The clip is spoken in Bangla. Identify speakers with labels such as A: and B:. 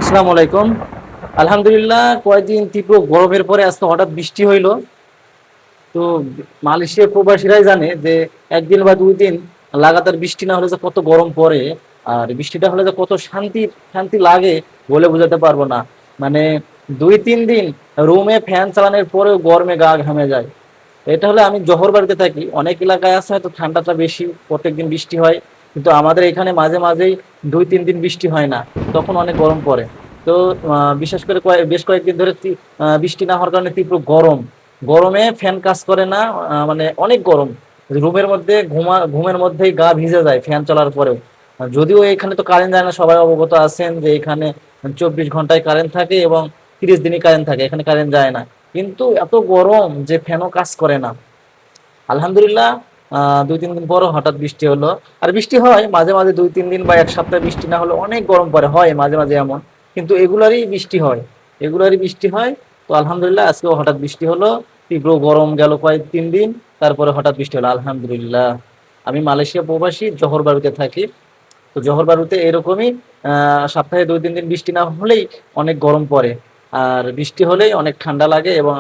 A: আসসালামু আলাইকুম। আলহামদুলিল্লাহ, কয়েকদিন তীব্র গরমের পরে আজকে হঠাৎ বৃষ্টি হইলো। তো মালয়েশিয়া প্রবাসীরাই জানে যে একদিন বা 2 দিন লাগাতার বৃষ্টি না হলে যে কত গরম পড়ে, আর বৃষ্টিটা হলে যে কত শান্তি শান্তি লাগে বলে বোঝাতে পারবো না। মানে 2-3 দিন রুমে ফ্যান চালানোর পরেও গরমে গা ঘামে যায়। এটা হলে আমি জহর বাড়িতে থাকি, অনেক এলাকায় আছে হয়তো ঠান্ডাটা বেশি, প্রত্যেকদিন বৃষ্টি হয়, কিন্তু আমাদের এখানে মাঝে মাঝেই 2-3 দিন বৃষ্টি হয় না, তখন অনেক গরম পড়ে। তো বিশেষ করে বেশ কয়েকদিন ধরে বৃষ্টি না হওয়ার কারণে তীব্র গরম, গরমে ফ্যান কাজ করে না। মানে অনেক গরম, রুমের মধ্যে ঘুমের মধ্যেই গা ভিজে যায় ফ্যান চলার পরেও। যদিও এখানে তো কারেন্ট যায় না, সবাই অবগত আছেন যে এখানে 24 ঘন্টায় কারেন্ট থাকে এবং 30 দিনই কারেন্ট থাকে, এখানে কারেন্ট যায় না। কিন্তু এত গরম যে ফ্যানও কাজ করে না। আলহামদুলিল্লাহ, 2-3 দিন পর হঠাৎ বৃষ্টি হলো। আর বৃষ্টি হয় মাঝে মাঝে 2-3 দিন বা এক সপ্তাহ বৃষ্টি না হলে অনেক গরম পড়ে, হয় মাঝে মাঝে এমন। কিন্তু এগুলারই বৃষ্টি হয়, এগুলারই বৃষ্টি হয়। তো আলহামদুলিল্লাহ আজকেও হঠাৎ বৃষ্টি হলো, তীব্র গরম গেল কয়েক 3 দিন, তারপরে হঠাৎ বৃষ্টি হলো আলহামদুলিল্লাহ। আমি মালয়েশিয়া প্রবাসী, জহর বাড়িতে থাকি। তো জহর বাড়িতে এরকমই, সপ্তাহে 2-3 দিন বৃষ্টি না হলেই অনেক গরম পড়ে, আর বৃষ্টি হলেই অনেক ঠান্ডা লাগে এবং